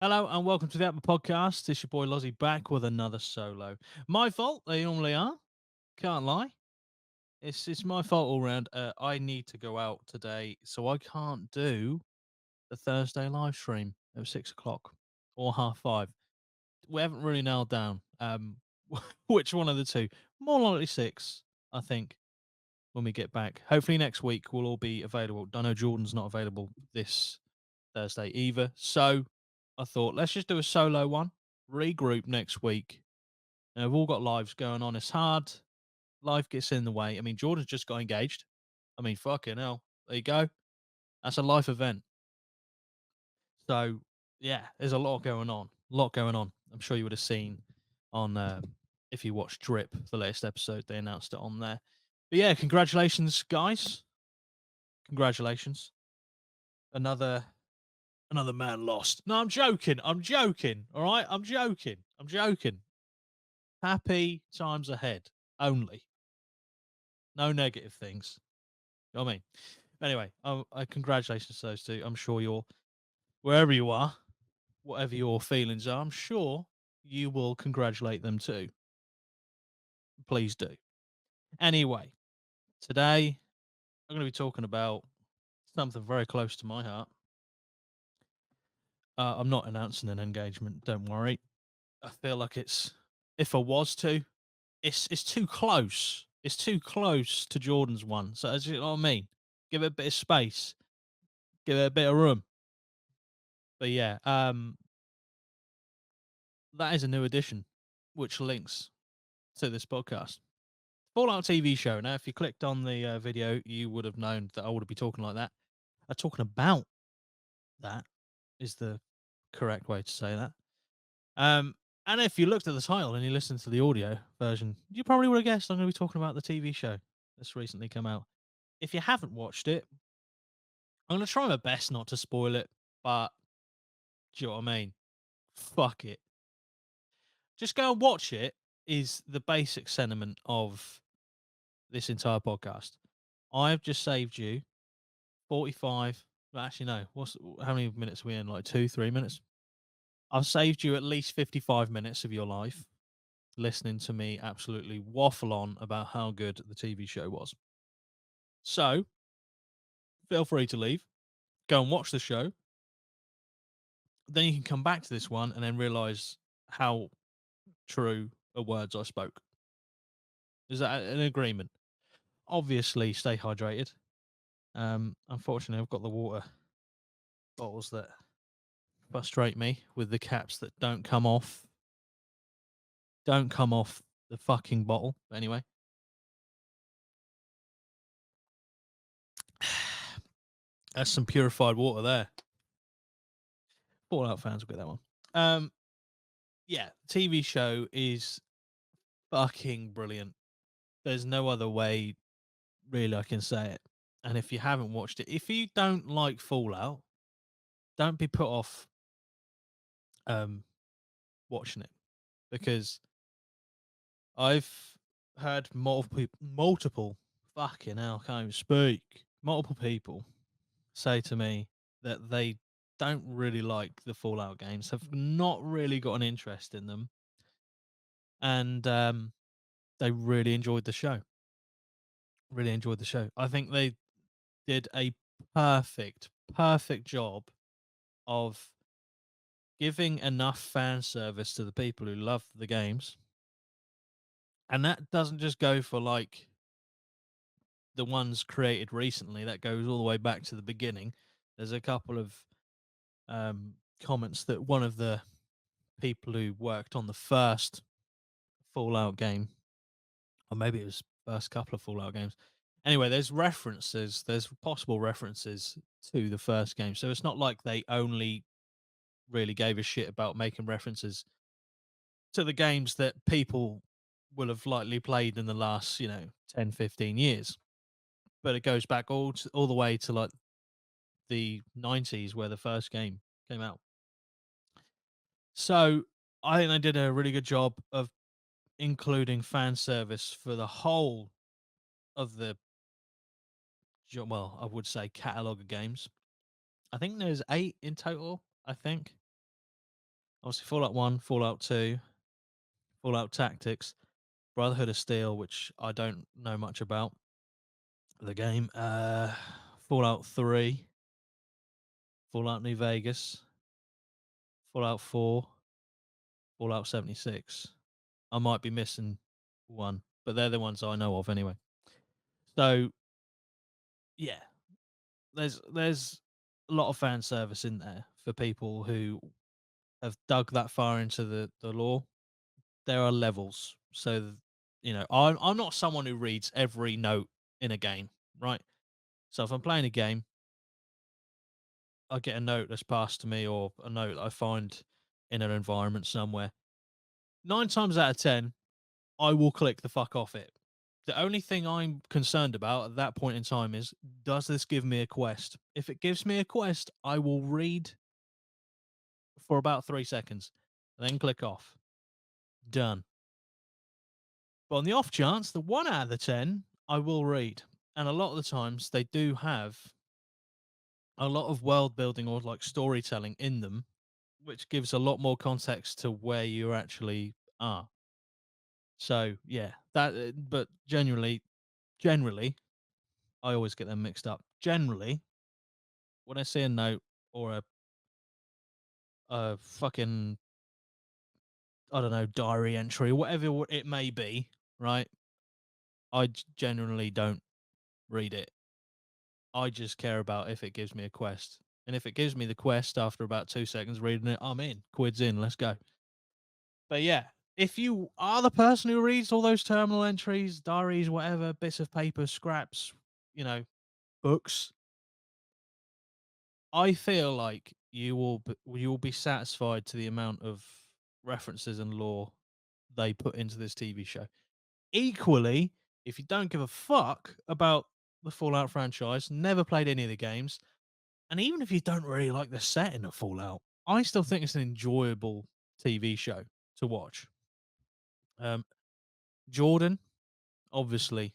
Hello and welcome to the APMA podcast. It's your boy Lozzy back with another solo. My fault, they normally are. Can't lie. It's my fault all round. I need to go out today, so I can't do the Thursday live stream at 6 o'clock or half five. We haven't really nailed down which one of the two. More likely six, I think, when we get back. Hopefully next week we'll all be available. I know Jordan's not available this Thursday either. So I thought, let's just do a solo one, regroup next week. We've all got lives going on. It's hard. Life gets in the way. I mean, Jordan's just got engaged. I mean, fucking hell. There you go. That's a life event. So, yeah, there's a lot going on. A lot going on. I'm sure you would have seen on, if you watched Drip, the latest episode, they announced it on there. But yeah, congratulations, guys. Congratulations. Another man lost. No, I'm joking. I'm joking. All right. I'm joking. I'm joking. Happy times ahead only. No negative things. You know what I mean? Anyway, congratulations to those two. I'm sure you're, wherever you are, whatever your feelings are, I'm sure you will congratulate them too. Please do. Anyway, today I'm going to be talking about something very close to my heart. I'm not announcing an engagement. Don't worry. I feel like if I was to, it's too close. It's too close to Jordan's one. So as you know what I mean? Give it a bit of space. Give it a bit of room. But yeah, that is a new addition, which links to this podcast. Fallout TV show. Now, if you clicked on the video, you would have known that I would be talking like that. Talking about that is the correct way to say that. Um, and if you looked at the title and you listened to the audio version, you probably would have guessed I'm going to be talking about the TV show that's recently come out. If you haven't watched it, I'm going to try my best not to spoil it, but do you know what I mean? Fuck it. Just go and watch it, is the basic sentiment of this entire podcast. I've just saved you 45. Well, actually, no. How many minutes are we in? Like 2, 3 minutes? I've saved you at least 55 minutes of your life listening to me absolutely waffle on about how good the TV show was. So feel free to leave, go and watch the show. Then you can come back to this one and then realize how true are words I spoke. Is that an agreement? Obviously, stay hydrated. Unfortunately, I've got the water bottles that frustrate me with the caps that don't come off. Don't come off the fucking bottle. But anyway, that's some purified water there. Fallout fans will get that one. Um, yeah, TV show is fucking brilliant. There's no other way really I can say it. And if you haven't watched it, if you don't like Fallout, don't be put off um watching it, because I've heard multiple fucking hell, I can't even speak. Multiple people say to me that they don't really like the Fallout games, have not really got an interest in them, and they really enjoyed the show. Really enjoyed the show. I think they did a perfect job of giving enough fan service to the people who love the games. And that doesn't just go for like the ones created recently, that goes all the way back to the beginning. There's a couple of comments that one of the people who worked on the first Fallout game, or maybe it was first couple of Fallout games. Anyway, there's possible references to the first game. So it's not like they only really gave a shit about making references to the games that people will have likely played in the last, 10, 15 years. But it goes back all the way to like the 90s where the first game came out. So I think they did a really good job of including fan service for the whole of the, well, I would say catalog of games. I think there's 8 in total, I think. Obviously, Fallout 1, Fallout 2, Fallout Tactics, Brotherhood of Steel, which I don't know much about the game, Fallout 3, Fallout New Vegas, Fallout 4, Fallout 76. I might be missing one, but they're the ones I know of anyway. So, yeah, there's a lot of fan service in there for people who have dug that far into the lore. There are levels. So, I'm not someone who reads every note in a game, right? So if I'm playing a game, I get a note that's passed to me or a note that I find in an environment somewhere. 9 times out of 10, I will click the fuck off it. The only thing I'm concerned about at that point in time is, does this give me a quest? If it gives me a quest, I will read for about 3 seconds, then click off. Done. But on the off chance, the 1 out of the 10, I will read. And a lot of the times they do have a lot of world building or like storytelling in them, which gives a lot more context to where you actually are. So yeah, but generally, I always get them mixed up. Generally, when I see a note or a fucking, I don't know, diary entry or whatever it may be, right? Generally don't read it. I just care about if it gives me a quest. And if it gives me the quest after about 2 seconds reading it, I'm in. Quid's in. Let's go. But yeah, if you are the person who reads all those terminal entries, diaries, whatever, bits of paper, scraps, you know, books, I feel like you will be satisfied to the amount of references and lore they put into this TV show. Equally, if you don't give a fuck about the Fallout franchise, never played any of the games, and even if you don't really like the setting of Fallout, I still think it's an enjoyable TV show to watch. Um, Jordan, obviously,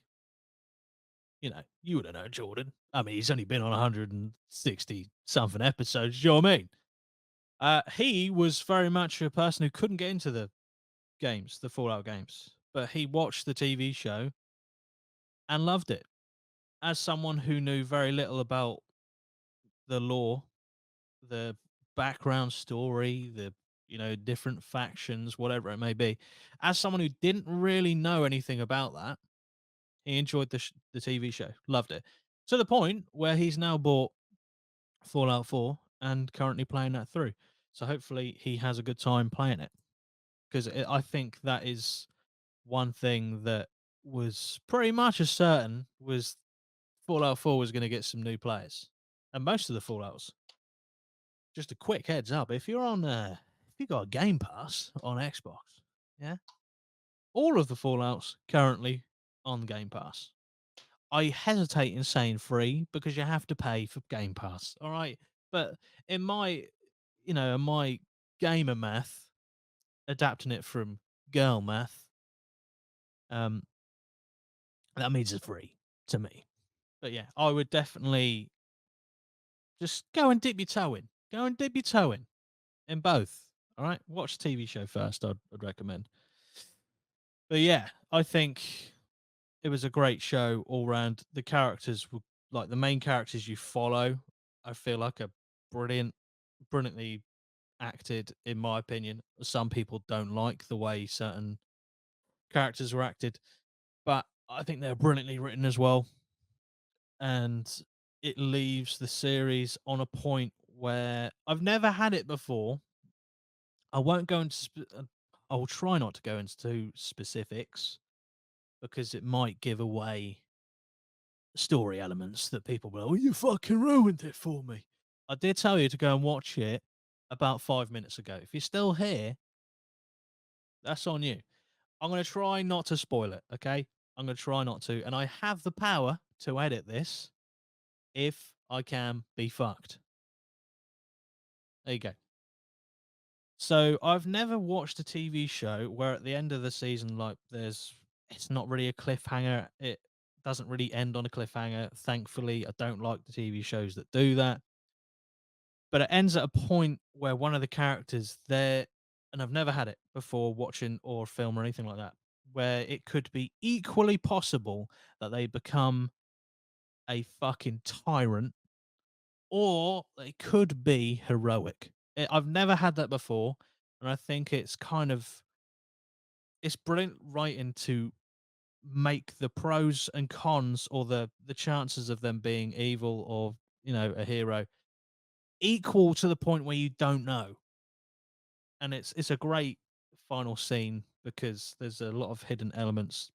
you would have known Jordan. I mean, he's only been on 160 something episodes. Do you know what I mean? He was very much a person who couldn't get into the games, the Fallout games, but he watched the TV show and loved it. As someone who knew very little about the lore, the background story, different factions, whatever it may be, as someone who didn't really know anything about that, he enjoyed the TV show, loved it to the point where he's now bought Fallout 4 and currently playing that through. So hopefully he has a good time playing it because I think that is one thing that was pretty much as certain was Fallout 4 was going to get some new players, and most of the Fallouts. Just a quick heads up: if you got a Game Pass on Xbox, yeah, all of the Fallouts currently on Game Pass. I hesitate in saying free because you have to pay for Game Pass. All right, but in my, in my gamer math, adapting it from girl math, um, that means it's free to me. But yeah, I would definitely just go and dip your toe in. Go and dip your toe in both. All right, watch the TV show first. I'd recommend. But yeah, I think it was a great show all round. The characters were like the main characters you follow. I feel like are brilliantly acted, in my opinion. Some people don't like the way certain characters were acted, but I think they're brilliantly written as well. And it leaves the series on a point where I've never had it before. I won't go into. I will try not to go into specifics because it might give away story elements that people will, oh, you fucking ruined it for me. I did tell you to go and watch it about 5 minutes ago. If you're still here, that's on you. I'm going to try not to spoil it, okay? I'm going to try not to. And I have the power to edit this if I can be fucked. There you go. So I've never watched a TV show where at the end of the season, like it's not really a cliffhanger. It doesn't really end on a cliffhanger. Thankfully, I don't like the TV shows that do that. But it ends at a point where one of the characters, and I've never had it before watching or film or anything like that, where it could be equally possible that they become a fucking tyrant or they could be heroic. I've never had that before, and I think it's brilliant writing to make the pros and cons or the chances of them being evil or, a hero equal to the point where you don't know. And it's a great final scene because there's a lot of hidden elements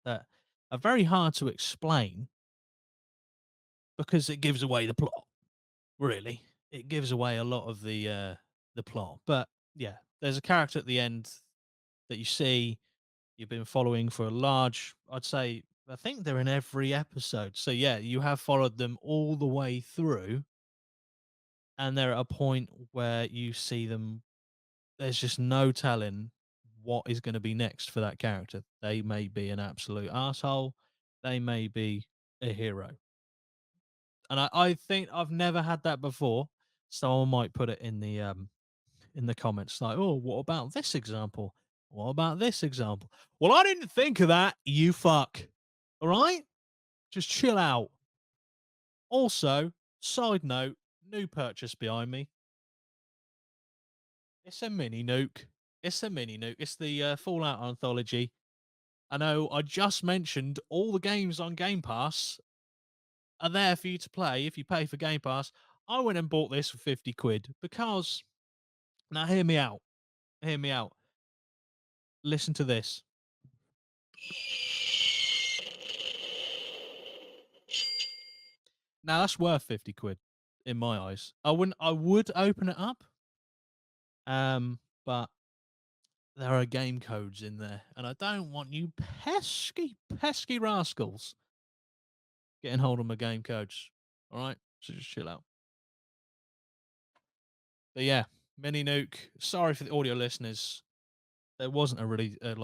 that are very hard to explain because it gives away the plot. Really, it gives away a lot of the plot. But yeah, there's a character at the end that you see you've been following for a large. I'd say I think they're in every episode. So yeah, you have followed them all the way through, and they're at a point where you see them. There's just no telling what is going to be next for that character. They may be an absolute asshole. They may be a hero. And I think I've never had that before. Someone might put it in the comments like, oh, what about this example? What about this example? Well, I didn't think of that, you fuck. All right? Just chill out. Also, side note, new purchase behind me. It's a mini nuke. It's a mini nuke. It's the Fallout anthology. I know I just mentioned all the games on Game Pass are there for you to play if you pay for Game Pass. I went and bought this for 50 quid because, now hear me out. Hear me out. Listen to this. Now that's worth 50 quid in my eyes. I would open it up. But there are game codes in there, and I don't want you pesky rascals getting hold of my game codes. All right, so just chill out. But yeah, mini nuke. Sorry for the audio listeners. There wasn't a really a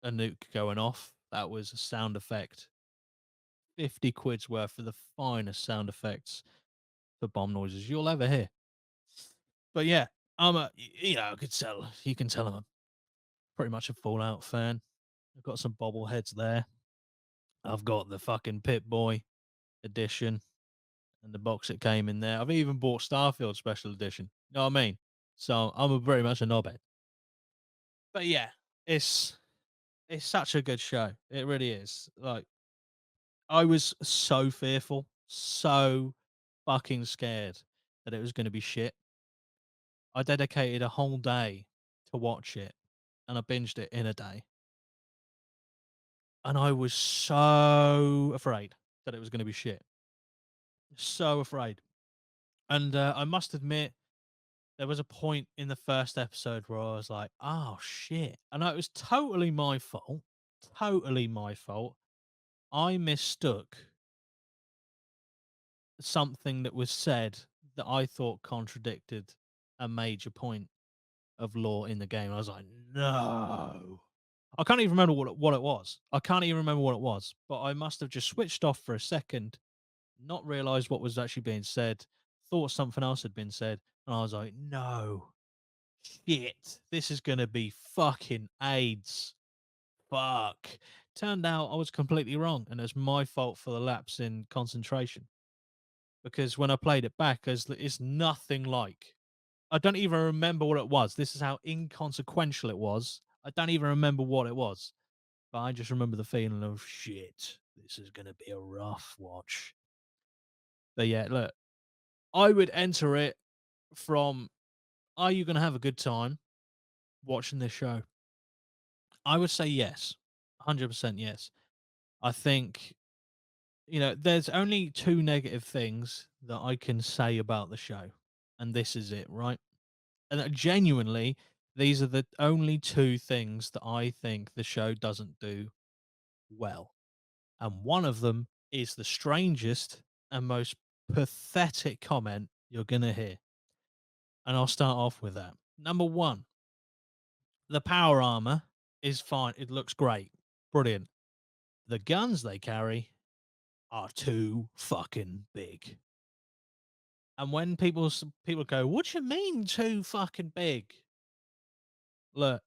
nuke going off. That was a sound effect. 50 quid's worth of the finest sound effects for bomb noises you'll ever hear. But yeah, I could tell, you can tell I'm pretty much a Fallout fan. I've got some bobbleheads there. I've got the fucking Pip Boy edition and the box that came in there. I've even bought Starfield Special Edition. You know what I mean? So I'm very much a knobhead. But yeah, it's it's such a good show. It really is. Like, I was so fearful, so fucking scared that it was going to be shit. I dedicated a whole day to watch it, and I binged it in a day. And I was so afraid that it was going to be shit. So afraid. And I must admit, there was a point in the first episode where I was like, "Oh shit!" And it was totally my fault. Totally my fault. I mistook something that was said that I thought contradicted a major point of lore in the game. I was like, "No." I can't even remember what it was. I can't even remember what it was, but I must have just switched off for a second, not realized what was actually being said, thought something else had been said, and I was like, "No. Shit. This is gonna be fucking AIDS. Fuck." Turned out I was completely wrong, and it's my fault for the lapse in concentration. Because when I played it back, it's nothing like. I don't even remember what it was. This is how inconsequential it was. I don't even remember what it was. But I just remember the feeling of shit. This is gonna be a rough watch. But yeah, look, I would enter it from, are you gonna have a good time watching this show? I would say yes. 100% yes. I think, there's only two negative things that I can say about the show. And this is it, right? And genuinely, these are the only two things that I think the show doesn't do well. And one of them is the strangest and most pathetic comment you're going to hear. And I'll start off with that. Number one, the power armor is fine. It looks great. Brilliant. The guns they carry are too fucking big. And when people go, "What do you mean too fucking big?" Look,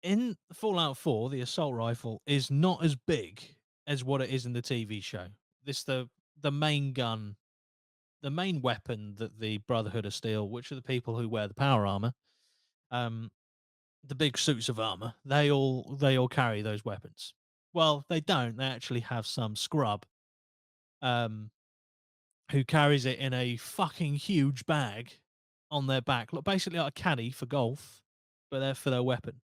in Fallout 4, the assault rifle is not as big as what it is in the TV show. This the main gun, the main weapon that the Brotherhood of Steel, which are the people who wear the power armor, um, the big suits of armor, they all carry those weapons. Well, they don't. They actually have some scrub um, who carries it in a fucking huge bag on their back, look basically like a caddy for golf, but they're for their weapon.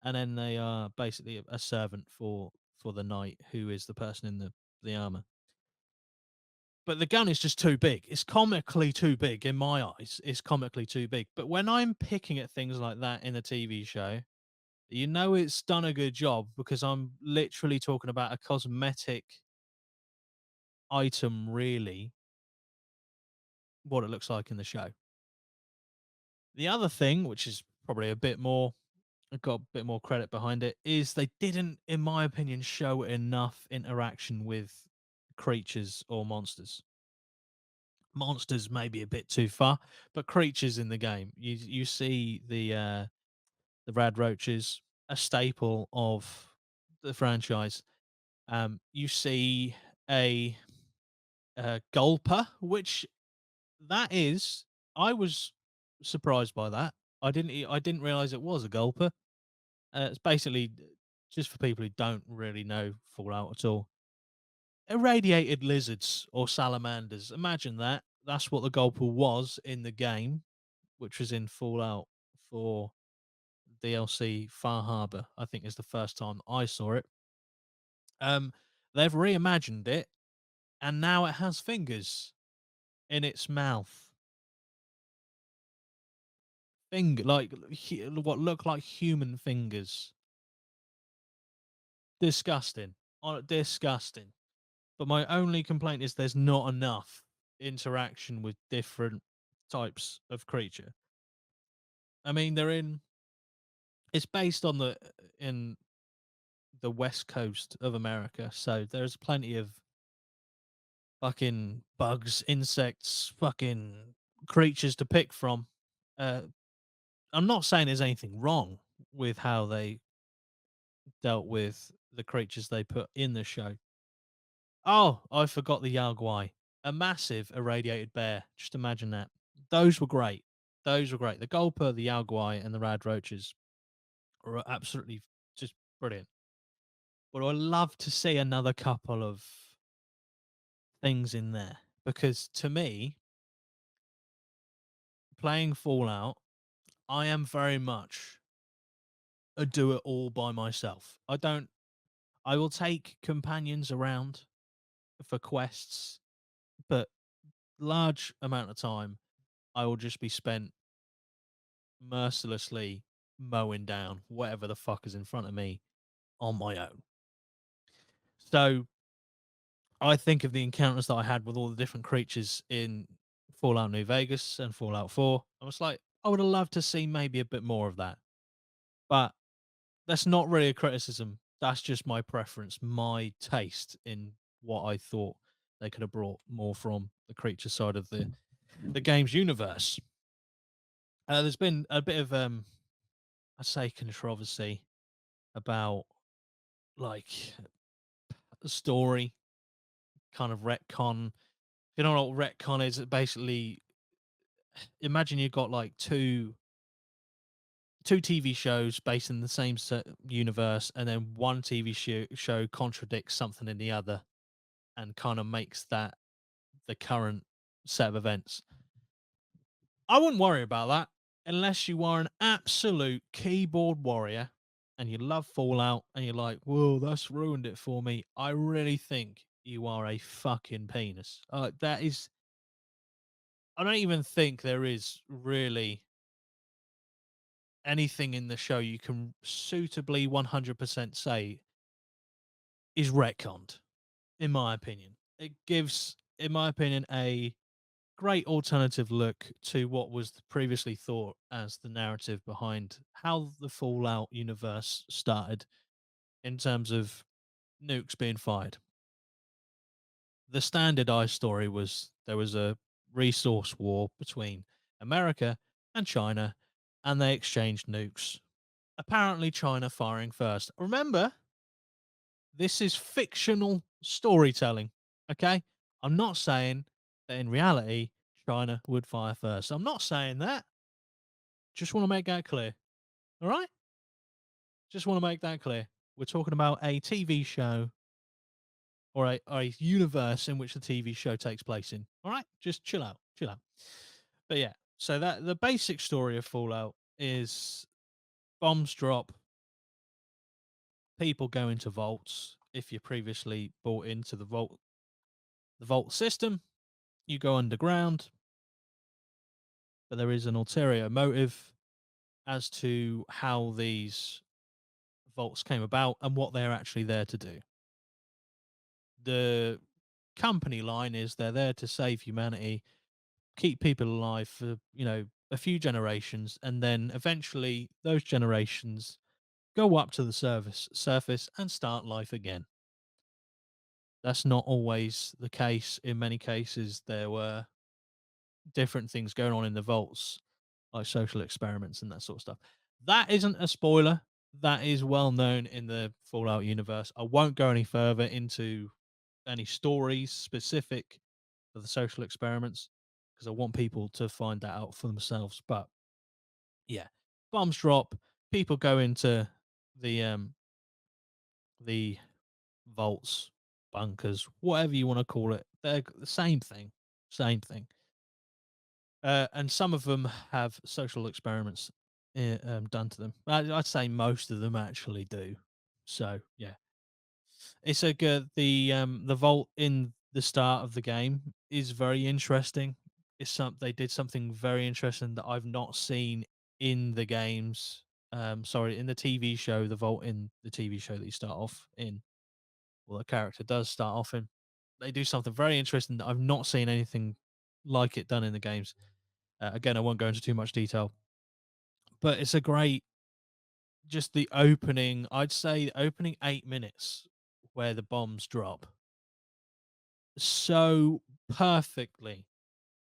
And then they are basically a servant for the knight, who is the person in the armor. But the gun is just too big. It's comically too big in my eyes. It's comically too big. But when I'm picking at things like that in a TV show, you know it's done a good job because I'm literally talking about a cosmetic item, really, what it looks like in the show. The other thing, which is probably a bit more, got a bit more credit behind it, is they didn't, in my opinion, show enough interaction with creatures or monsters. Monsters maybe a bit too far, but creatures in the game, you see the rad roaches, a staple of the franchise. You see a, gulper, which that is, I was surprised by that. I didn't realize it was a gulper. It's basically, just for people who don't really know Fallout at all, irradiated lizards or salamanders. Imagine that. That's what the gulper was in the game, which was in Fallout 4 DLC Far Harbor. I think is the first time I saw it. Um, they've reimagined it, and now it has fingers in its mouth. Finger like what look like human fingers. Disgusting. Disgusting. But my only complaint is there's not enough interaction with different types of creature. I mean, they're in. It's based on in the west coast of America, so there's plenty of fucking bugs, insects, fucking creatures to pick from. Uh, I'm not saying there's anything wrong with how they dealt with the creatures they put in the show. Oh, I forgot the Yaguai, a massive irradiated bear. Just imagine that. Those were great. Those were great. The Gulper, the Yaguai, and the Rad Roaches were absolutely just brilliant. But I'd love to see another couple of things in there because to me, playing Fallout, I am very much a do it all by myself. I don't, I will take companions around for quests, but large amount of time I will just be spent mercilessly mowing down whatever the fuck is in front of me on my own. So I think of the encounters that I had with all the different creatures in Fallout New Vegas and Fallout 4. I was like, I would have loved to see maybe a bit more of that. But that's not really a criticism. That's just my preference, my taste in what I thought they could have brought more from the creature side of the game's universe. There's been a bit of I'd say controversy about like the story, kind of retcon. If you don't know what retcon is, it basically, imagine you've got like two TV shows based in the same universe, and then one TV show contradicts something in the other, and kind of makes that the current set of events. I wouldn't worry about that unless you are an absolute keyboard warrior and you love Fallout and you're like, whoa, that's ruined it for me. I really think you are a fucking penis. That is, I don't even think there is really anything in the show you can suitably 100% say is retconned, in my opinion. It gives, in my opinion, a great alternative look to what was previously thought as the narrative behind how the Fallout universe started in terms of nukes being fired. The standardized story was there was a resource war between America and China, and they exchanged nukes. Apparently, China firing first. Remember, this is fictional storytelling. Okay, I'm not saying that in reality China would fire first. I'm not saying that. Just want to make that clear. All right. Just want to make that clear. We're talking about a TV show or a universe in which the TV show takes place in. All right, just chill out, chill out. But yeah, so that the basic story of Fallout is bombs drop, people go into vaults. If you previously bought into the vault system, you go underground, but there is an ulterior motive as to how these vaults came about and what they're actually there to do. The company line is they're there to save humanity, keep people alive for, a few generations, and then eventually those generations go up to the surface and start life again. That's not always the case. In many cases, there were different things going on in the vaults, like social experiments and that sort of stuff. That isn't a spoiler. That is well known in the Fallout universe. I won't go any further into any stories specific for the social experiments because I want people to find that out for themselves. But yeah, bombs drop, people go into the um the vaults, bunkers, whatever you want to call it. They're the same thing, same thing. And some of them have social experiments done to them. I'd say most of them actually do. So yeah, it's a good. The vault in the start of the game is very interesting. It's some They did something very interesting that I've not seen in the games. Sorry, in the TV show, the vault in the TV show that you start off in, well, the character does start off in. They do something very interesting that I've not seen anything like it done in the games. Again, I won't go into too much detail, but it's a great, just the opening. I'd say the opening 8 minutes where the bombs drop so perfectly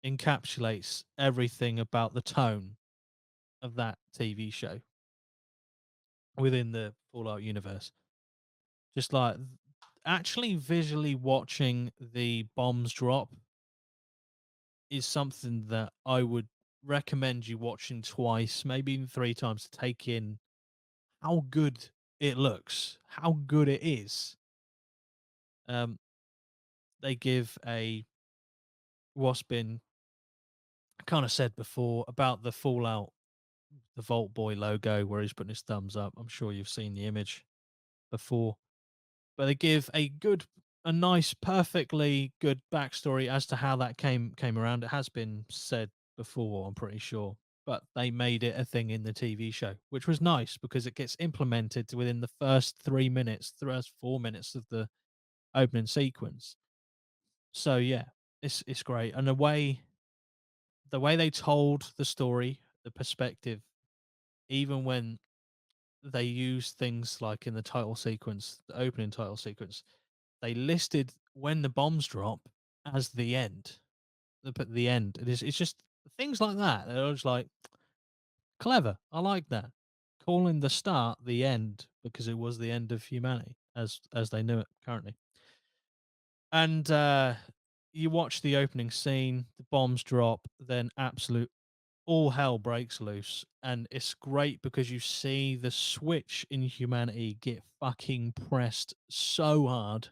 encapsulates everything about the tone of that TV show within the Fallout universe. Just like actually visually watching the bombs drop is something that I would recommend you watching twice, maybe even three times to take in how good it looks, how good it is. Um, they give a what's been kind of said before about the Fallout, the Vault Boy logo where he's putting his thumbs up. I'm sure you've seen the image before, but they give a nice, perfectly good backstory as to how that came around. It has been said before, I'm pretty sure, but they made it a thing in the TV show, which was nice because it gets implemented within the first 3 minutes, the first 4 minutes of the opening sequence. So yeah, it's great, and the way they told the story, the perspective, even when they use things like in the title sequence, the opening title sequence, they listed when the bombs drop as the end. They put the end. It's just things like that. They're just like clever. I like that. Calling the start the end because it was the end of humanity as they knew it currently. And you watch the opening scene, the bombs drop, then absolute all hell breaks loose. And it's great because you see the switch in humanity get fucking pressed so hard.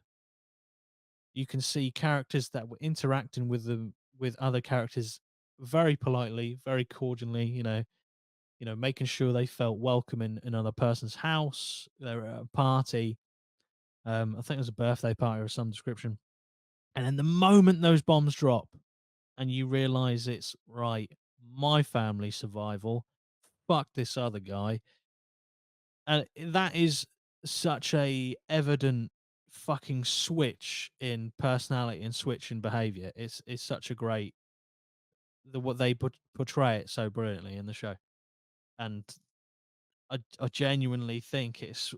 You can see characters that were interacting with other characters very politely, very cordially, making sure they felt welcome in another person's house. They're at a party. I think it was a birthday party or some description. And then the moment those bombs drop and you realize it's right, my family survival, fuck this other guy. And that is such a evident fucking switch in personality and switch in behavior. It's such a great what they portray it so brilliantly in the show. And I genuinely think it's,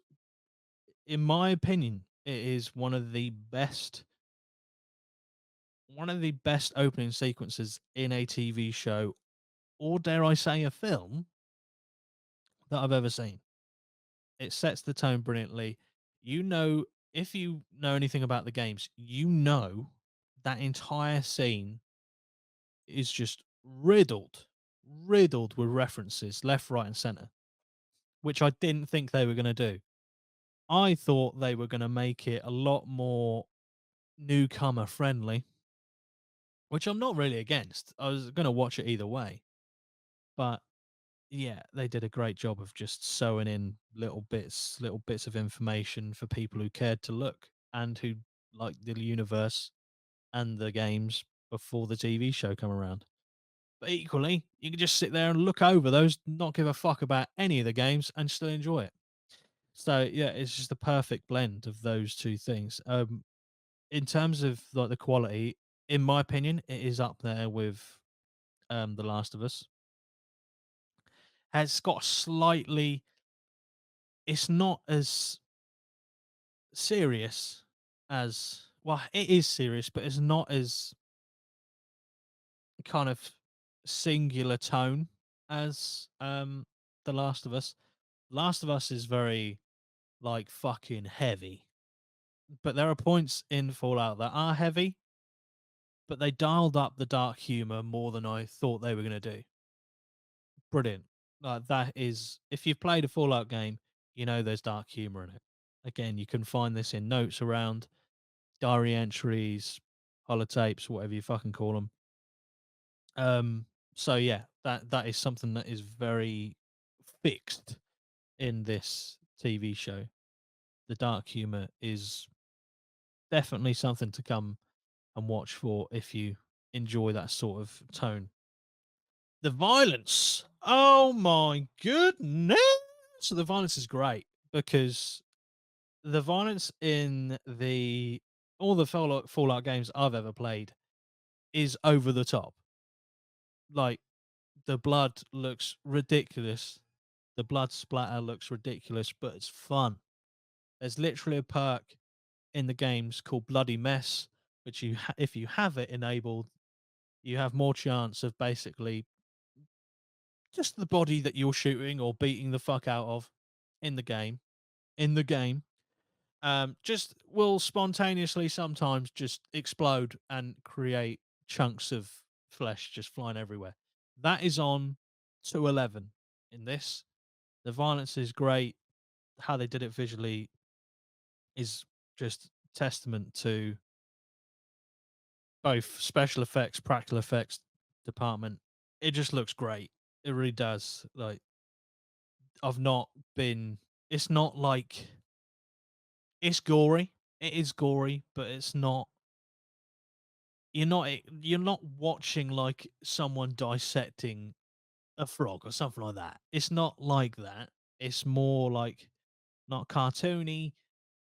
in my opinion, it is one of the best opening sequences in a TV show, or dare I say a film, that I've ever seen. It sets the tone brilliantly. You know, if you know anything about the games, you know that entire scene is just riddled with references left, right, and center, which I didn't think they were going to do. I thought they were going to make it a lot more newcomer friendly, which I'm not really against. I was going to watch it either way, but yeah, they did a great job of just sewing in little bits of information for people who cared to look and who liked the universe and the games before the TV show come around. But equally, you can just sit there and look over those, not give a fuck about any of the games, and still enjoy it. So yeah, it's just the perfect blend of those two things. In terms of like the quality, in my opinion, it is up there with The Last of Us. Has got slightly. It's not as serious as well. It is serious, but it's not as kind of singular tone as The Last of Us. Last of Us is very like fucking heavy, but there are points in Fallout that are heavy, but they dialed up the dark humor more than I thought they were going to do. Brilliant. Like that is, if you've played a Fallout game, you know there's dark humor in it. Again, you can find this in notes around diary entries, holotapes, whatever you fucking call them. Um, so yeah, that is something that is very fixed in this TV show. The dark humor is definitely something to come and watch for if you enjoy that sort of tone. The violence, oh my goodness! So the violence is great because the violence in the all the Fallout games I've ever played is over the top. Like the blood looks ridiculous. The blood splatter looks ridiculous, but it's fun. There's literally a perk in the games called Bloody Mess, which if you have it enabled, you have more chance of basically just the body that you're shooting or beating the fuck out of in the game. In the game, just will spontaneously sometimes just explode and create chunks of flesh just flying everywhere. That is on 211 in this. The violence is great. How they did it visually is just testament to both special effects, practical effects department. It just looks great. It really does. Like I've not been. It's not like it's gory. It is gory, but it's not. You're not watching like someone dissecting a frog or something like that. It's not like that. It's more like not cartoony,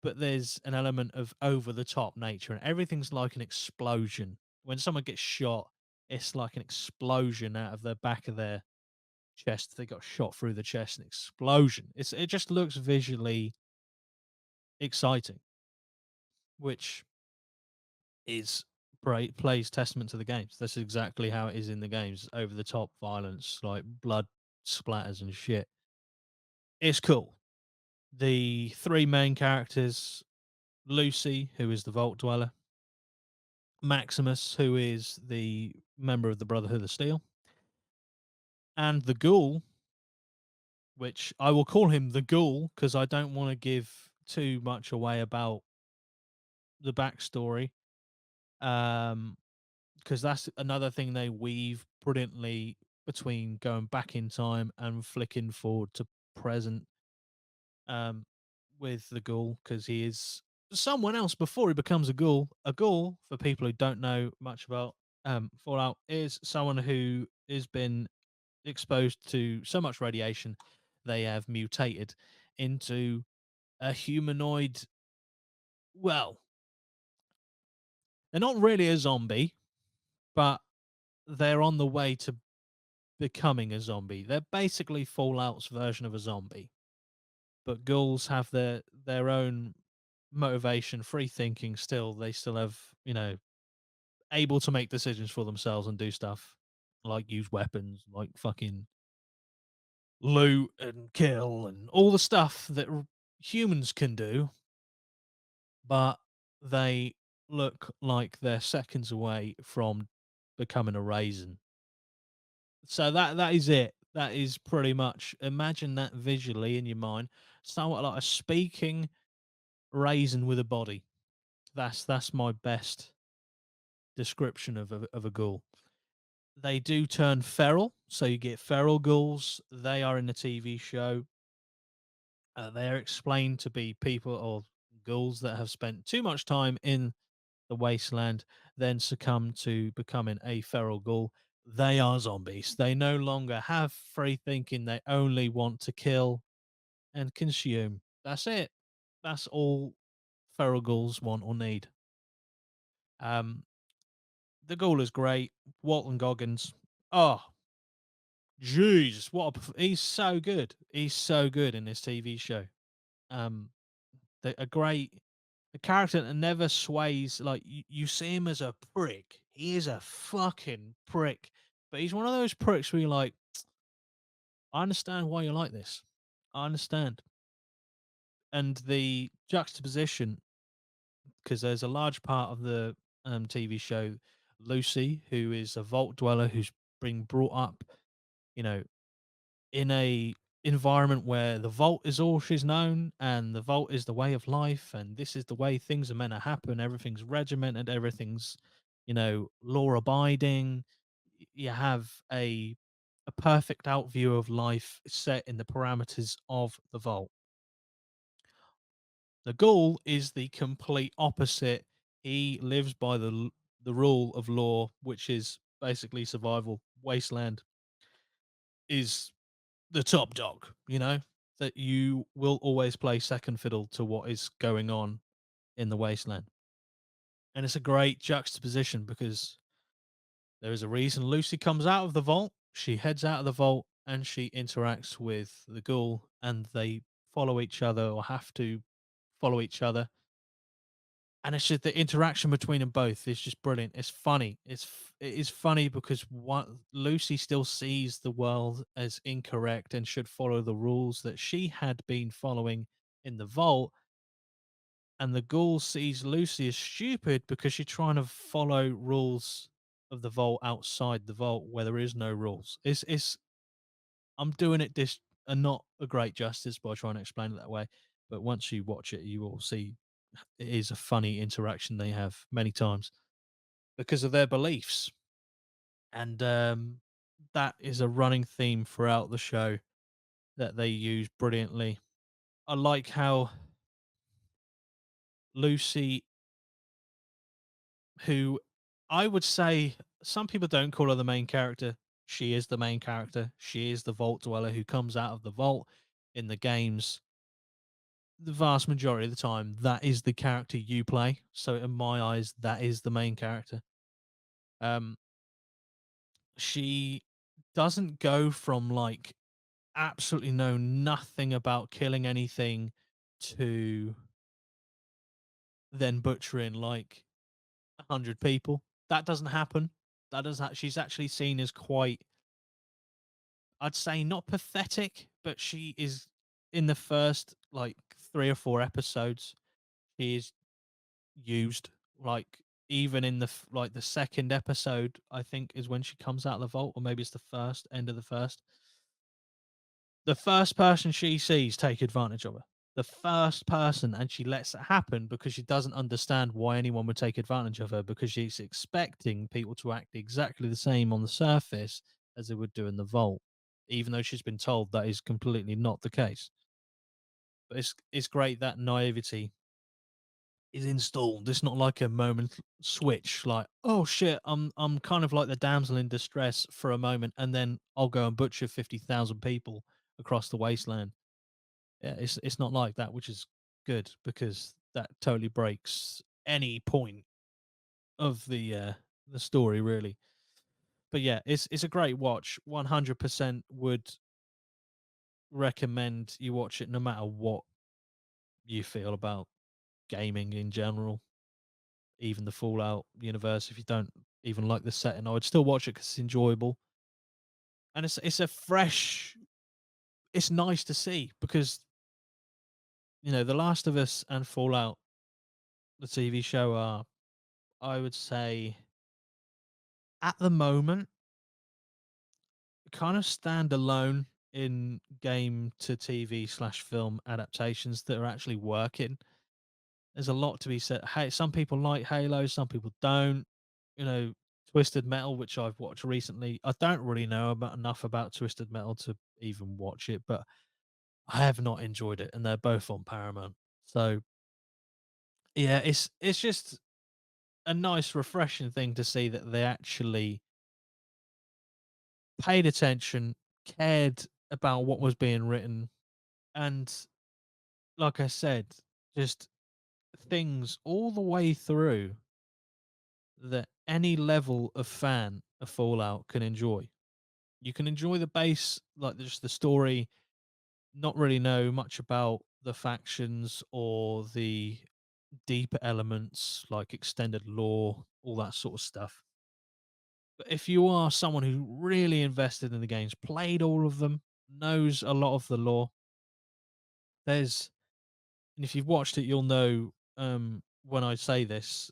but there's an element of over the top nature, and everything's like an explosion. When someone gets shot, it's like an explosion out of the back of their chest. They got shot through the chest, an explosion. It just looks visually exciting, which is plays testament to the games. That's exactly how it is in the games. Over the top violence, like blood splatters and shit. It's cool. The three main characters, Lucy, who is the Vault Dweller, Maximus, who is the member of the Brotherhood of Steel, and the Ghoul, which I will call him the Ghoul because I don't want to give too much away about the backstory. Because that's another thing they weave brilliantly between going back in time and flicking forward to present um, with the Ghoul because he is someone else before he becomes a Ghoul. A Ghoul, for people who don't know much about Fallout, is someone who has been exposed to so much radiation they have mutated into a humanoid. Well, they're not really a zombie, but they're on the way to becoming a zombie. They're basically Fallout's version of a zombie, but ghouls have their own motivation, free thinking. Still, they still have able to make decisions for themselves and do stuff like use weapons, like fucking loot and kill and all the stuff that humans can do, but they look like they're seconds away from becoming a raisin. So that is it. That is pretty much, imagine that visually in your mind, somewhat like a speaking raisin with a body. That's my best description of a ghoul. They do turn feral, so you get feral ghouls. They are in the TV show. They're explained to be people or ghouls that have spent too much time in the wasteland, then succumb to becoming a feral ghoul. They are zombies. They no longer have free thinking. They only want to kill and consume. That's it. That's all feral ghouls want or need. Um, the ghoul is great. Walton Goggins. Oh, Jesus, he's so good. He's so good in this TV show. Um, a great a character that never sways. Like you see him as a prick. He is a fucking prick, but he's one of those pricks where you're like, I understand why you're like this. I understand. And the juxtaposition, because there's a large part of the TV show, Lucy, who is a vault dweller who's been brought up, you know, in a environment where the vault is all she's known and the vault is the way of life and this is the way things are meant to happen, everything's regimented, everything's, law abiding. You have a perfect out view of life set in the parameters of the vault. The ghoul is the complete opposite. He lives by the rule of law, which is basically survival. Wasteland is the top dog, that you will always play second fiddle to what is going on in the wasteland. And it's a great juxtaposition because there is a reason Lucy comes out of the vault. She heads out of the vault and she interacts with the ghoul, and they follow each other or have to follow each other. And it's just the interaction between them both is just brilliant. It's funny. It is funny because what Lucy still sees the world as incorrect and should follow the rules that she had been following in the vault, and the ghoul sees Lucy as stupid because she's trying to follow rules of the vault outside the vault where there is no rules. It's I'm doing it this and not a great justice by trying to explain it that way, but once you watch it, you will see it is a funny interaction they have many times because of their beliefs. And that is a running theme throughout the show that they use brilliantly. I like how Lucy, who I would say some people don't call her the main character, she is the main character. She is the vault dweller who comes out of the vault in the games. The vast majority of the time, that is the character you play. So, in my eyes, that is the main character. Um, she doesn't go from like absolutely know nothing about killing anything to then butchering like 100 people. That doesn't happen. That doesn't. She's actually seen as quite, I'd say, not pathetic, but she is in the first like 3 or 4 episodes. She is used like even in like the second episode, I think, is when she comes out of the vault, or maybe it's the first end of the first. The first person she sees take advantage of her. The first person, and she lets it happen because she doesn't understand why anyone would take advantage of her, because she's expecting people to act exactly the same on the surface as they would do in the vault, even though she's been told that is completely not the case. But it's great that naivety is installed. It's not like a moment switch, like, oh shit, I'm kind of like the damsel in distress for a moment, and then I'll go and butcher 50,000 people across the wasteland. Yeah, it's not like that, which is good because that totally breaks any point of the story, really. But yeah, it's a great watch. 100% would recommend you watch it no matter what you feel about gaming in general, even the Fallout universe. If you don't even like the setting, I would still watch it because it's enjoyable and it's a fresh. it's nice to see because, The Last of Us and Fallout, the TV show, are, I would say, at the moment, kind of stand alone in game to TV/film adaptations that are actually working. There's a lot to be said. Hey, some people like Halo, some people don't. You know, Twisted Metal, which I've watched recently. I don't really know about enough about Twisted Metal to even watch it, but I have not enjoyed it, and they're both on Paramount. So yeah, it's just a nice, refreshing thing to see that they actually paid attention, cared about what was being written, and like I said, just things all the way through that any level of fan of Fallout can enjoy. You can enjoy the base, like just the story, not really know much about the factions or the deeper elements like extended lore, all that sort of stuff. But if you are someone who really invested in the games, played all of them, knows a lot of the lore, there's and if you've watched it, you'll know when I say this,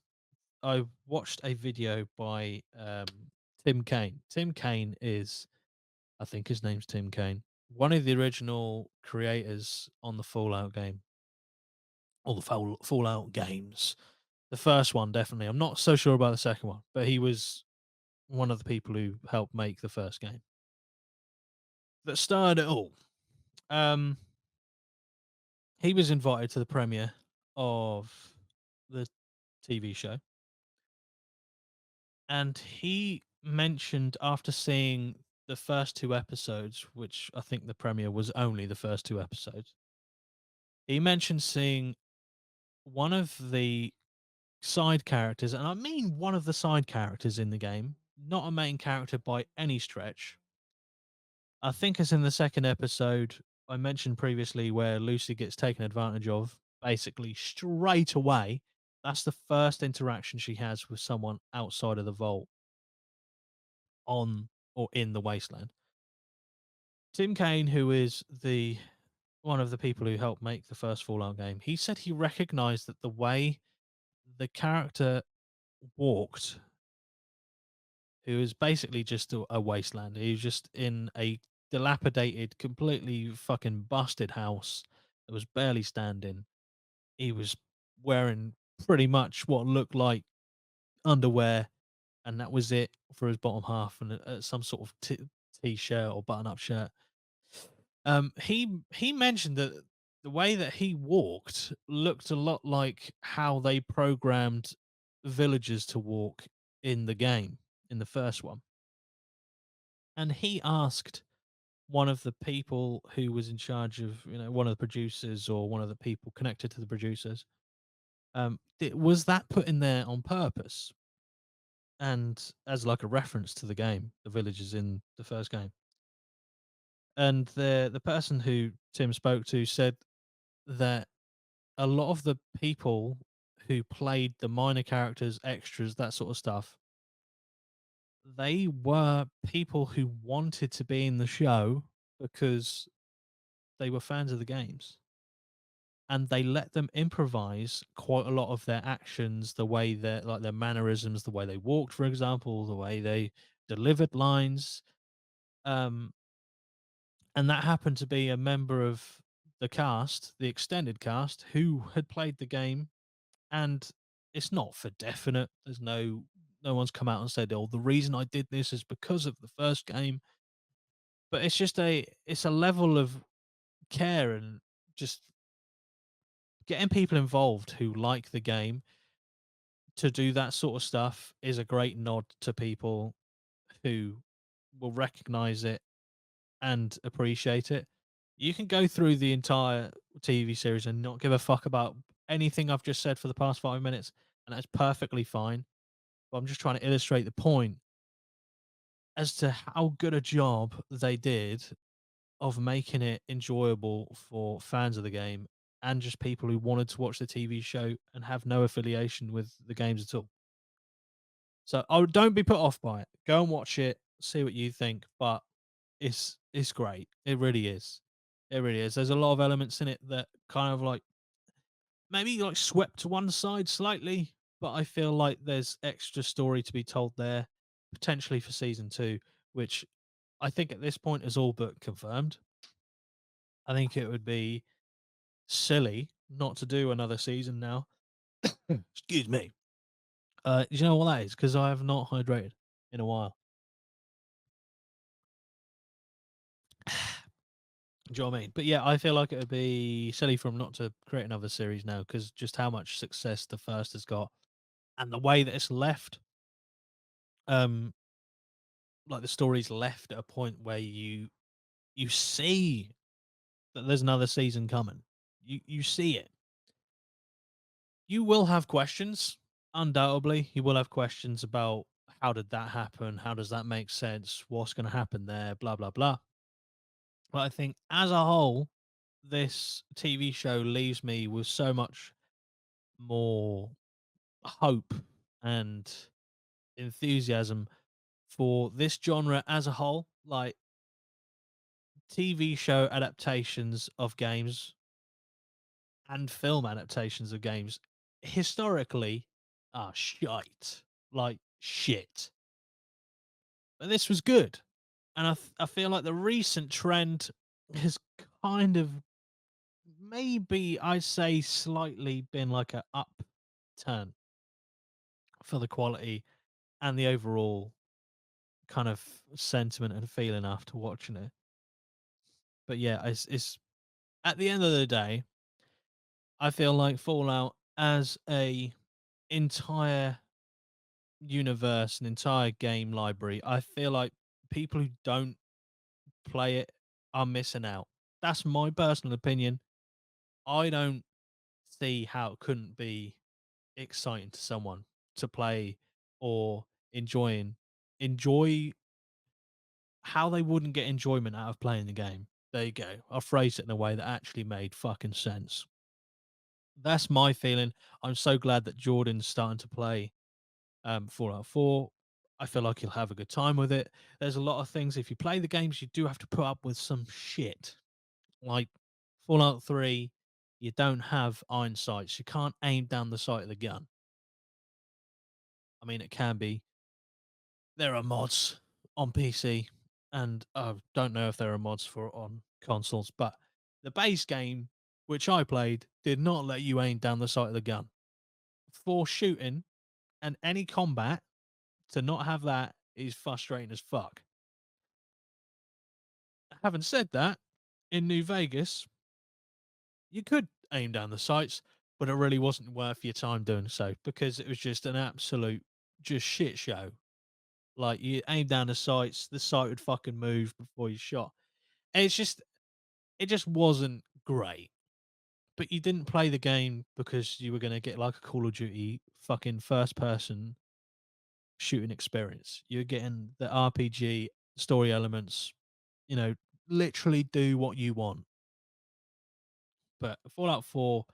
I watched a video by Tim Kane. Tim Kane is, I think his name's Tim Kane, one of the original creators on the Fallout game, or the Fallout games. The first one, definitely. I'm not so sure about the second one, but he was one of the people who helped make the first game that started it all. Um, he was invited to the premiere of the TV show, and he mentioned after seeing the first two episodes, which I think the premiere was only the first two episodes, he mentioned seeing one of the side characters, and I mean one of the side characters in the game, not a main character by any stretch. I think it's in the second episode I mentioned previously where Lucy gets taken advantage of, basically straight away. That's the first interaction she has with someone outside of the vault on or in the wasteland. Tim Kane, who is the one of the people who helped make the first Fallout game, he said he recognized that the way the character walked, who was basically just a wasteland. He was just in a dilapidated, completely fucking busted house that was barely standing. He was wearing pretty much what looked like underwear, and that was it for his bottom half, and some sort of t-shirt or button-up shirt. He mentioned that the way that he walked looked a lot like how they programmed villagers to walk in the game in the first one. And he asked one of the people who was in charge of, one of the producers or one of the people connected to the producers, was that put in there on purpose and as like a reference to the game, the villagers in the first game? And the person who Tim spoke to said that a lot of the people who played the minor characters, extras, that sort of stuff, they were people who wanted to be in the show because they were fans of the games. And they let them improvise quite a lot of their actions, the way that like their mannerisms, the way they walked, for example, the way they delivered lines. Um, and that happened to be a member of the cast, the extended cast, who had played the game. And it's not for definite. No one's come out and said, "Oh, the reason I did this is because of the first game." But it's a level of care and just getting people involved who like the game to do that sort of stuff is a great nod to people who will recognize it and appreciate it. You can go through the entire TV series and not give a fuck about anything I've just said for the past 5 minutes, and that's perfectly fine. But I'm just trying to illustrate the point as to how good a job they did of making it enjoyable for fans of the game and just people who wanted to watch the TV show and have no affiliation with the games at all. So, oh, don't be put off by it. Go and watch it, see what you think, but it's great. It really is. It really is. There's a lot of elements in it that kind of like maybe like swept to one side slightly, but I feel like there's extra story to be told there, potentially for season two, which I think at this point is all but confirmed. I think it would be silly not to do another season now. Excuse me. Do you know what that is? Because I have not hydrated in a while. Do you know what I mean? But yeah, I feel like it would be silly for 'em not to create another series now because just how much success the first has got and the way that it's left. Um, like the story's left at a point where you see that there's another season coming. You see it. You will have questions, undoubtedly. You will have questions about how did that happen? How does that make sense? What's going to happen there? Blah blah blah. But I think as a whole, this TV show leaves me with so much more hope and enthusiasm for this genre as a whole. Like TV show adaptations of games and film adaptations of games historically are shite. Like shit. But this was good. And I feel like the recent trend has kind of maybe I say slightly been like a upturn for the quality and the overall kind of sentiment and feeling after watching it. But yeah, it's at the end of the day, I feel like Fallout as a entire universe, an entire game library, I feel like people who don't play it are missing out. That's my personal opinion. I don't see how it couldn't be exciting to someone to play or enjoy how they wouldn't get enjoyment out of playing the game. There you go. I'll phrase it in a way that actually made fucking sense. That's my feeling. I'm so glad that Jordan's starting to play Fallout 4. I feel like he'll have a good time with it. There's a lot of things. If you play the games, you do have to put up with some shit. Like Fallout 3, you don't have iron sights. You can't aim down the sight of the gun. I mean, it can be. There are mods on PC, and I don't know if there are mods for on consoles, but the base game, which I played, did not let you aim down the sight of the gun. For shooting and any combat, to not have that is frustrating as fuck. Having said that, in New Vegas, you could aim down the sights, but it really wasn't worth your time doing so because it was just an absolute just shit show. Like you aim down the sight would fucking move before you shot. And it just wasn't great. But you didn't play the game because you were gonna get like a Call of Duty fucking first person shooting experience. You're getting the RPG story elements, you know, literally do what you want. But Fallout 4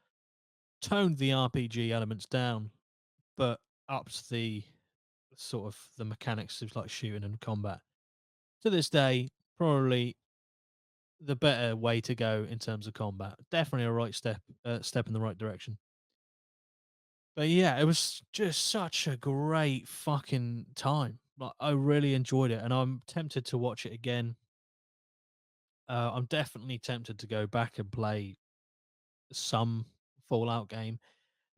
toned the RPG elements down, but upped the sort of the mechanics of like shooting and combat. To this day, probably the better way to go in terms of combat. Definitely a right step in the right direction. But yeah, it was just such a great fucking time. Like I really enjoyed it, and I'm tempted to watch it again. I'm definitely tempted to go back and play some Fallout game.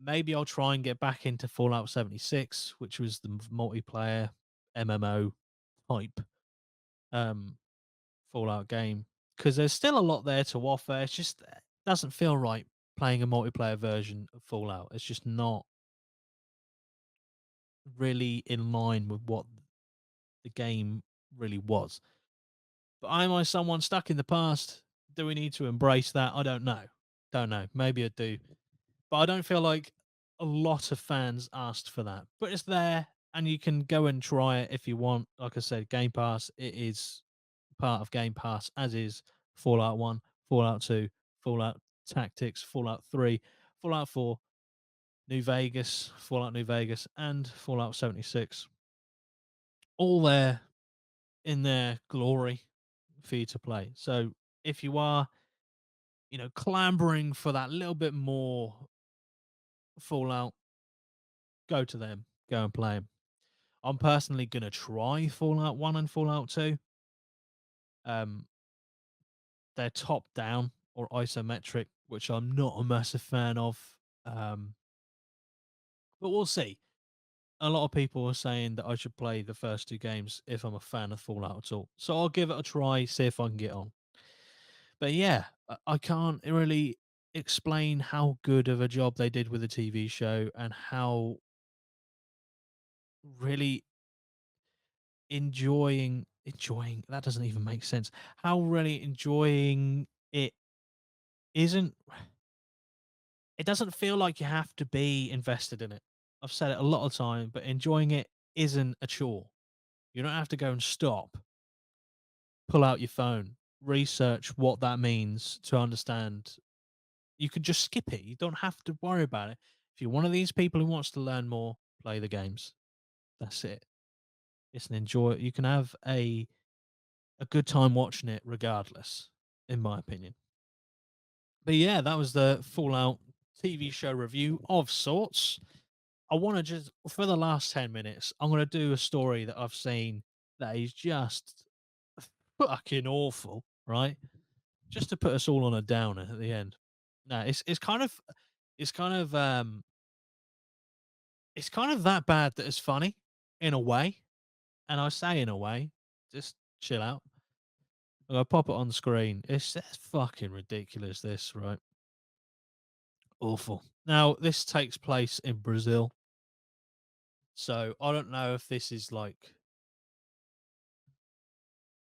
Maybe I'll try and get back into Fallout 76, which was the multiplayer MMO type um, Fallout game, because there's still a lot there to offer. It's just doesn't feel right playing a multiplayer version of Fallout. It's just not really in line with what the game really was. But am I someone stuck in the past? Do we need to embrace that? I don't know. Don't know. Maybe I do. But I don't feel like a lot of fans asked for that. But it's there and you can go and try it if you want. Like I said, Game Pass, it is part of Game Pass, as is Fallout 1, Fallout 2, Fallout Tactics, Fallout 3, Fallout 4, New Vegas, Fallout New Vegas, and Fallout 76. All there in their glory for you to play. So if you are clambering for that little bit more Fallout, go to them. Go and play them. I'm personally gonna try Fallout 1 and Fallout 2. Um, they're top down or isometric, which I'm not a massive fan of. But we'll see. A lot of people are saying that I should play the first two games if I'm a fan of Fallout at all. So I'll give it a try, see if I can get on. But yeah, I can't really explain how good of a job they did with the TV show and how really enjoying that doesn't even make sense. How really enjoying it isn't it doesn't feel like you have to be invested in it. I've said it a lot of time, but enjoying it isn't a chore. You don't have to go and stop, pull out your phone, research what that means to understand. You could just skip it. You don't have to worry about it. If you're one of these people who wants to learn more, play the games. That's it. It's an enjoy. You can have a good time watching it regardless, in my opinion. But yeah, that was the Fallout TV show review of sorts. I want to just, for the last 10 minutes, I'm going to do a story that I've seen that is just fucking awful, right? Just to put us all on a downer at the end. No, it's kind of it's kind of that bad that it's funny in a way. And I say in a way, just chill out. I'm gonna pop it on the screen. It's fucking ridiculous, this, right? Awful. Now, this takes place in Brazil. So I don't know if this is like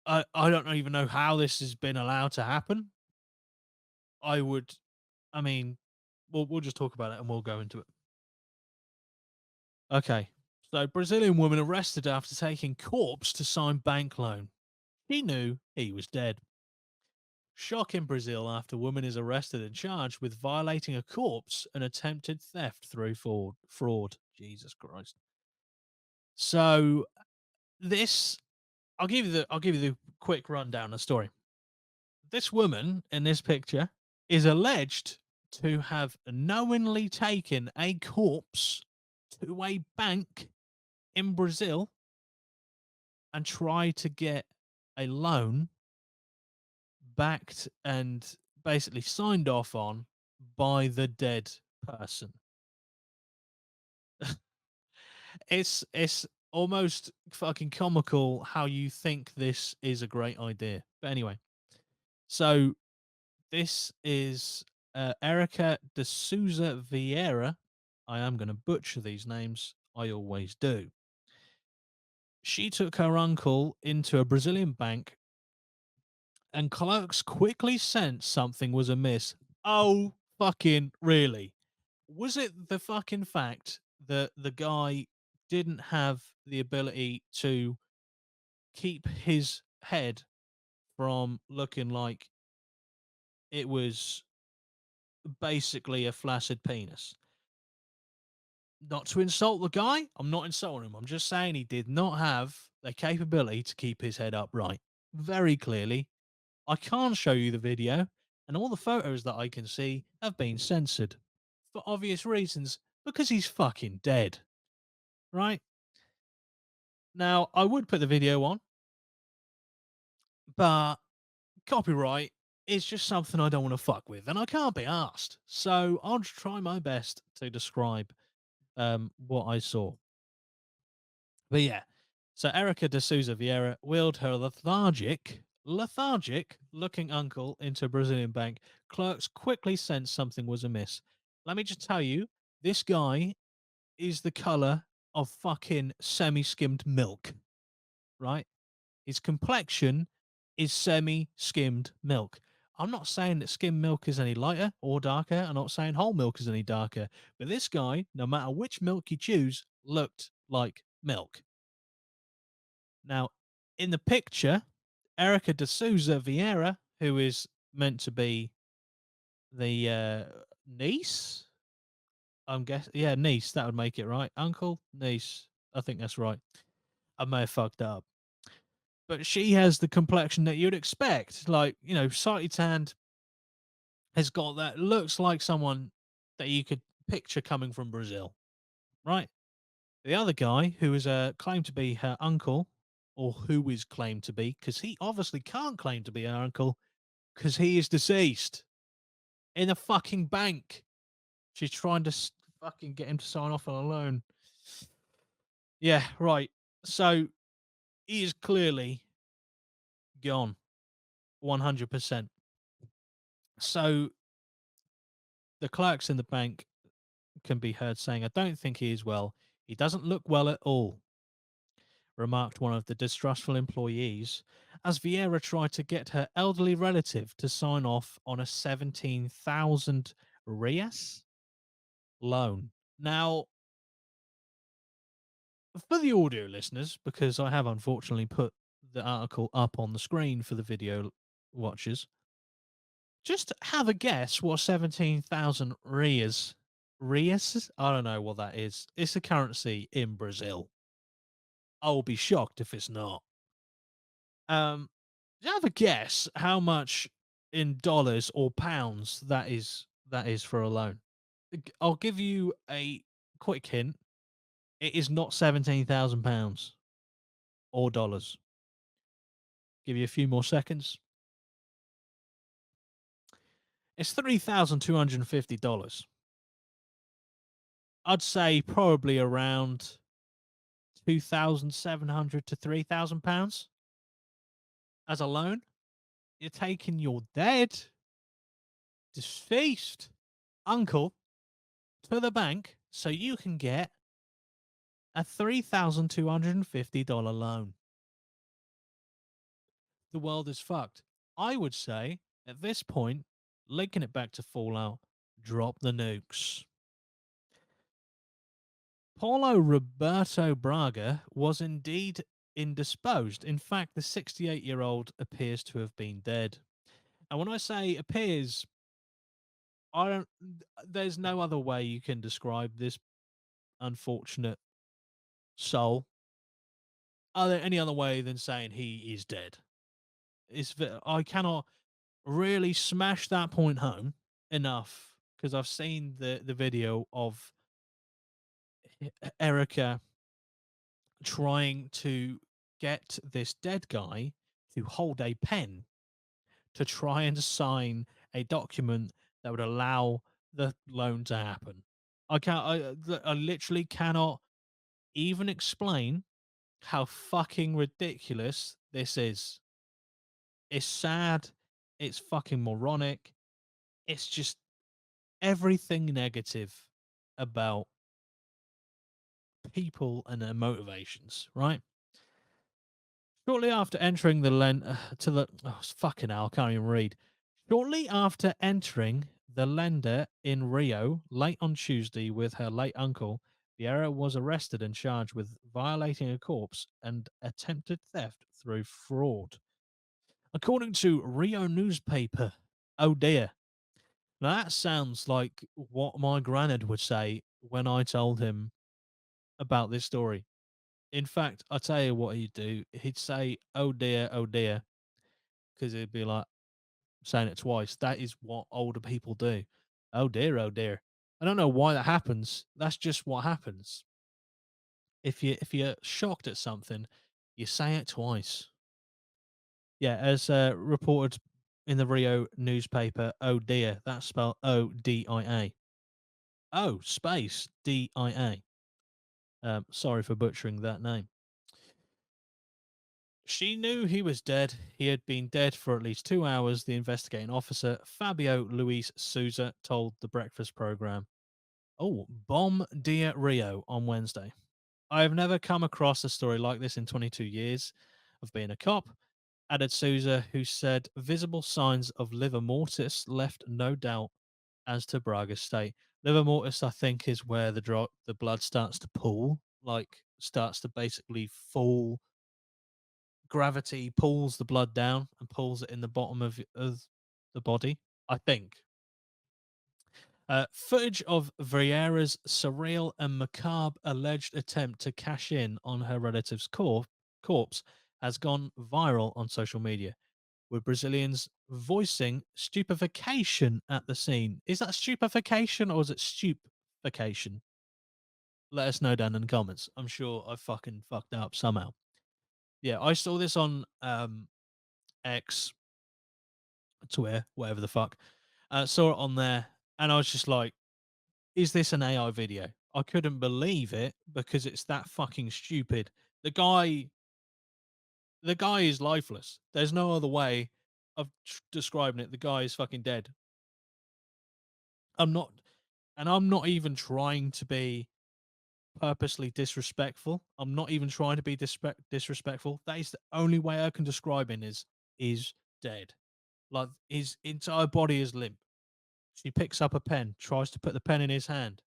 I don't even know how this has been allowed to happen. I would I mean, we'll just talk about it and we'll go into it. Okay. So Brazilian woman arrested after taking corpse to sign bank loan. She knew he was dead. Shock in Brazil after woman is arrested and charged with violating a corpse and attempted theft through fraud. Jesus Christ. So this I'll give you the quick rundown of the story. This woman in this picture is alleged to have knowingly taken a corpse to a bank in Brazil and tried to get a loan backed and basically signed off on by the dead person. It's almost fucking comical how you think this is a great idea. But anyway, so this is Erica de Souza Vieira. I am going to butcher these names. I always do. She took her uncle into a Brazilian bank, and clerks quickly sensed something was amiss. Oh, fucking really? Was it the fucking fact that the guy didn't have the ability to keep his head from looking like it was basically a flaccid penis? Not to insult the guy, I'm not insulting him. I'm just saying he did not have the capability to keep his head upright. Very clearly. I can't show you the video, and all the photos that I can see have been censored. For obvious reasons, because he's fucking dead. Right? Now, I would put the video on, but copyright is just something I don't want to fuck with, and I can't be asked. So I'll try my best to describe what I saw. But yeah, so Erica de Souza Vieira wheeled her lethargic looking uncle into a Brazilian bank. Clerks quickly sensed something was amiss. Let me just tell you, this guy is the color of fucking semi skimmed milk, right? His complexion is semi skimmed milk. I'm not saying that skim milk is any lighter or darker. I'm not saying whole milk is any darker. But this guy, no matter which milk you choose, looked like milk. Now, in the picture, Erica de Souza Vieira, who is meant to be the niece, I'm guessing, yeah, niece, that would make it right. Uncle, niece, I think that's right. I may have fucked up. But she has the complexion that you'd expect, like, slightly tanned, has got that looks like someone that you could picture coming from Brazil, right? The other guy, who is claimed to be her uncle, or who is claimed to be, because he obviously can't claim to be her uncle, because he is deceased in a fucking bank. She's trying to fucking get him to sign off on a loan. Yeah, right. So he is clearly gone 100%. So the clerks in the bank can be heard saying, "I don't think he is well. He doesn't look well at all," remarked one of the distrustful employees as Vieira tried to get her elderly relative to sign off on a 17,000 Reas loan. Now, for the audio listeners, because I have unfortunately put the article up on the screen for the video watchers, just have a guess what 17,000 Reas? I don't know what that is. It's a currency in Brazil. I'll be shocked if it's not. Um, do you have a guess how much in dollars or pounds that is for a loan? I'll give you a quick hint. It is not £17,000 or dollars. Give you a few more seconds. It's $3,250. I'd say probably around 2,700 to £3,000 as a loan. You're taking your dead, deceased uncle to the bank so you can get a $3,250 loan. The world is fucked. I would say at this point, linking it back to Fallout, drop the nukes. Paulo Roberto Braga was indeed indisposed. In fact, the 68-year-old appears to have been dead. And when I say appears, I don't. There's no other way you can describe this unfortunate soul. Are there any other way than saying he is dead? I cannot really smash that point home enough because I've seen the video of Erica trying to get this dead guy to hold a pen to try and sign a document that would allow the loan to happen. I literally cannot even explain how fucking ridiculous this is. It's sad. It's fucking moronic. It's just everything negative about people and their motivations, right? Shortly after entering the to the fucking hell, I can't even read. Shortly after entering the lender in Rio late on Tuesday with her late uncle, Vieira was arrested and charged with violating a corpse and attempted theft through fraud. According to Rio newspaper, oh dear. Now that sounds like what my granddad would say when I told him about this story. In fact, I tell you what he'd do. He'd say, oh dear," because he'd be like saying it twice. That is what older people do. Oh dear, oh dear. I don't know why that happens. That's just what happens. If you're shocked at something, you say it twice. Yeah, as reported in the Rio newspaper, oh dear, that's spelled ODIA. Oh, space DIA. Sorry for butchering that name. She knew he was dead. He had been dead for at least 2 hours, the investigating officer, Fabio Luis Souza, told the breakfast program. Oh, Bom Dia Rio on Wednesday. I have never come across a story like this in 22 years of being a cop, added Souza, who said visible signs of liver mortis left no doubt as to Braga's state. Liver mortis, I think, is where the blood starts to pool, like starts to basically fall. Gravity pulls the blood down and pulls it in the bottom of the body. I think. Footage of Vieira's surreal and macabre alleged attempt to cash in on her relative's corpse has gone viral on social media, with Brazilians voicing stupefaction at the scene. Is that stupefaction or is it stupefaction? Let us know down in the comments. I'm sure I fucking fucked up somehow. Yeah, I saw this on X, Twitter, whatever the fuck. Saw it on there, and I was just like, "Is this an AI video?" I couldn't believe it because it's that fucking stupid. The guy, the guy is lifeless. There's no other way of describing it. The guy is fucking dead. I'm not, and I'm not even trying to be purposely disrespectful. I'm not even trying to be disrespectful. That is the only way I can describe him is dead. Like his entire body is limp. She picks up a pen, tries to put the pen in his hand.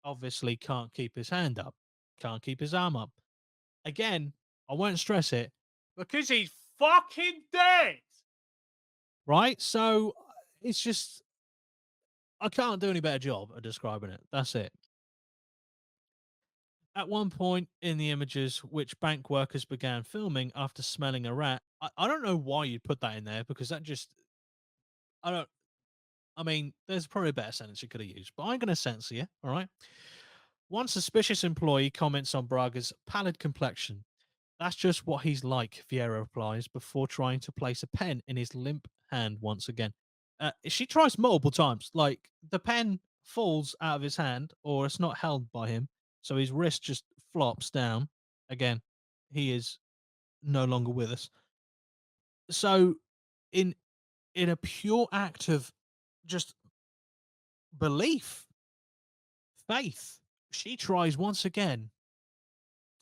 Obviously can't keep his hand up, can't keep his arm up. Again, I won't stress it because he's fucking dead. Right? So it's just I can't do any better job of describing it. That's it. At one point in the images, which bank workers began filming after smelling a rat, I don't know why you'd put that in there because that just, I don't, I mean, there's probably a better sentence you could have used, but I'm going to censor you. All right. One suspicious employee comments on Braga's pallid complexion. That's just what he's like, Vieira replies before trying to place a pen in his limp hand once again. She tries multiple times. Like the pen falls out of his hand or it's not held by him. So his wrist just flops down. Again, he is no longer with us. So in in a pure act of just belief, faith, she tries once again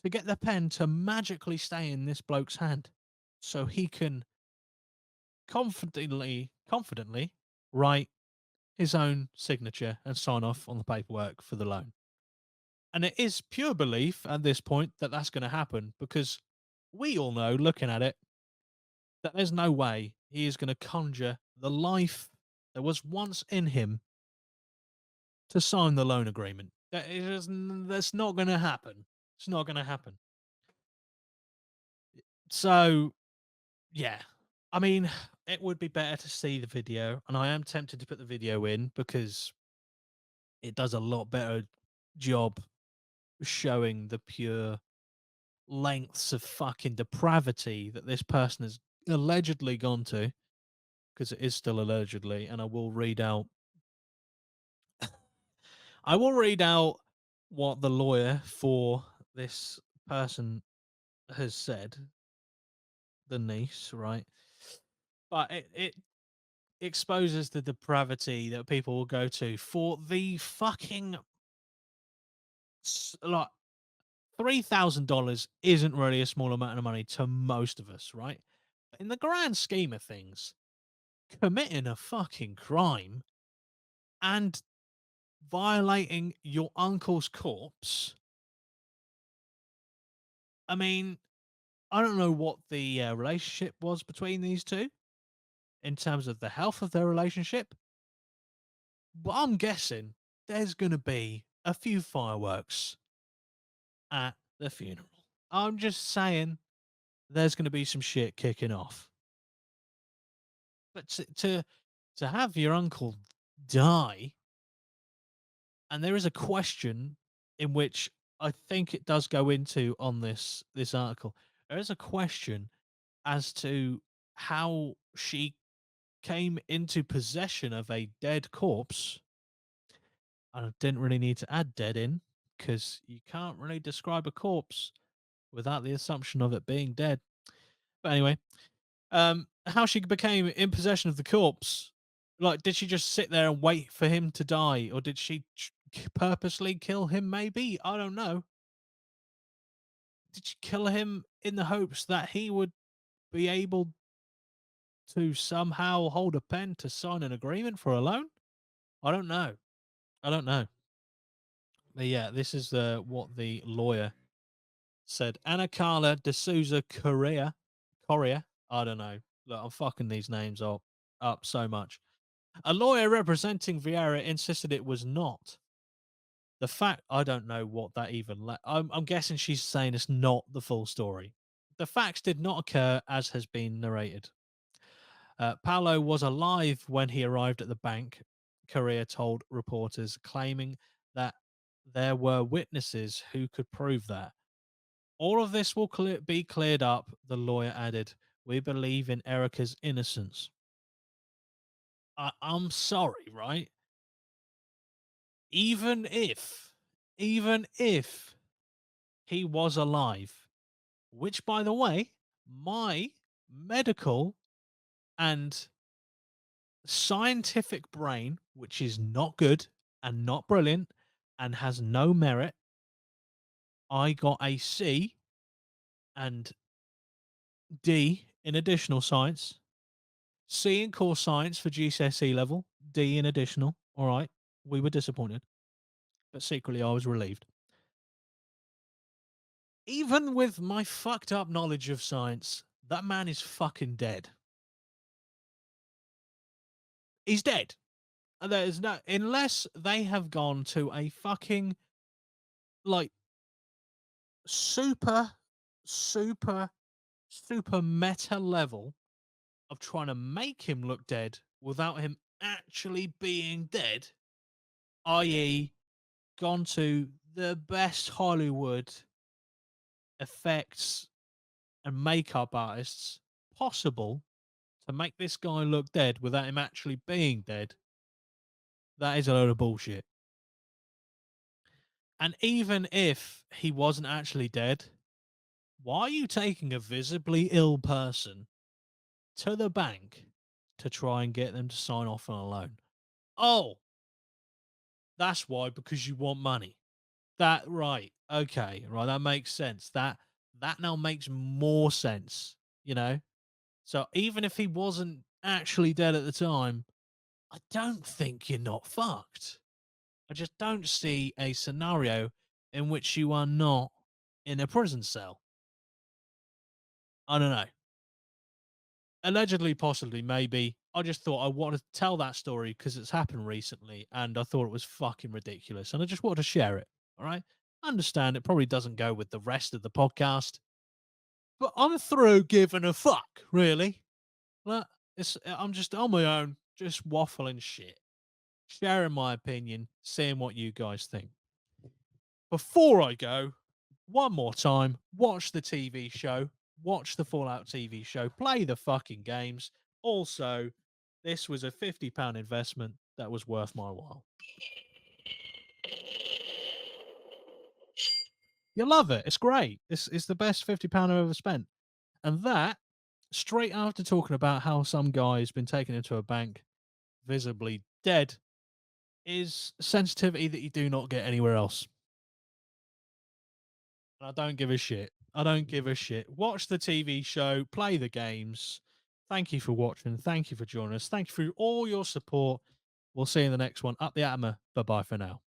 to get the pen to magically stay in this bloke's hand so he can confidently write his own signature and sign off on the paperwork for the loan. And it is pure belief at this point that that's going to happen because we all know, looking at it, that there's no way he is going to conjure the life that was once in him to sign the loan agreement. That's not going to happen. It's not going to happen. So, yeah. I mean, it would be better to see the video, and I am tempted to put the video in because it does a lot better job showing the pure lengths of fucking depravity that this person has allegedly gone to, because it is still allegedly, and I will read out what the lawyer for this person has said, the niece, right? But it exposes the depravity that people will go to for the fucking like $3,000 isn't really a small amount of money to most of us, right? In the grand scheme of things, committing a fucking crime and violating your uncle's corpse. I mean, I don't know what the relationship was between these two in terms of the health of their relationship, but I'm guessing there's going to be a few fireworks at the funeral. I'm just saying there's going to be some shit kicking off. But to have your uncle die, and there is a question in which I think it does go into on this article. There is a question as to how she came into possession of a dead corpse. I didn't really need to add dead in because you can't really describe a corpse without the assumption of it being dead. But anyway, how she became in possession of the corpse. Like, did she just sit there and wait for him to die, or did she purposely kill him? Maybe, I don't know. Did she kill him in the hopes that he would be able to somehow hold a pen to sign an agreement for a loan? I don't know. I don't know. But yeah, this is what the lawyer said. Anna Carla de Souza Correa. I don't know. Look, I'm fucking these names up so much. A lawyer representing Vieira insisted it was not. The fact I don't know what that even. I'm guessing she's saying it's not the full story. The facts did not occur as has been narrated. Paolo was alive when he arrived at the bank, Correa told reporters, claiming that there were witnesses who could prove that. All of this will be cleared up, the lawyer added. We believe in Erica's innocence. I'm sorry, right? Even if, even if he was alive, which, by the way, my medical and scientific brain, which is not good and not brilliant and has no merit, I got a C and D in additional science, C in core science for GCSE level, D in additional. All right. We were disappointed, but secretly I was relieved. Even with my fucked up knowledge of science, that man is fucking dead. He's dead. And there's no, unless they have gone to a fucking like super, super, super meta level of trying to make him look dead without him actually being dead, i.e., gone to the best Hollywood effects and makeup artists possible to make this guy look dead without him actually being dead. That is a load of bullshit. And even if he wasn't actually dead, why are you taking a visibly ill person to the bank to try and get them to sign off on a loan? Oh, that's why, because you want money. That right. Okay, right, that makes sense. That now makes more sense, you know? So even if he wasn't actually dead at the time, I don't think you're not fucked. I just don't see a scenario in which you are not in a prison cell. I don't know. Allegedly, possibly, maybe. I just thought I wanted to tell that story because it's happened recently and I thought it was fucking ridiculous. And I just wanted to share it. All right. I understand it probably doesn't go with the rest of the podcast, but I'm through giving a fuck, really. Like, I'm just on my own, just waffling shit, sharing my opinion, seeing what you guys think. Before I go, one more time, watch the TV show, watch the Fallout TV show, play the fucking games. Also, this was a £50 investment that was worth my while. You love it. It's great. It's the best £50 I've ever spent. And that, straight after talking about how some guy's been taken into a bank, visibly dead, is sensitivity that you do not get anywhere else. I don't give a shit. I don't give a shit. Watch the TV show, play the games. Thank you for watching. Thank you for joining us. Thank you for all your support. We'll see you in the next one. Up the APMA. Bye bye for now.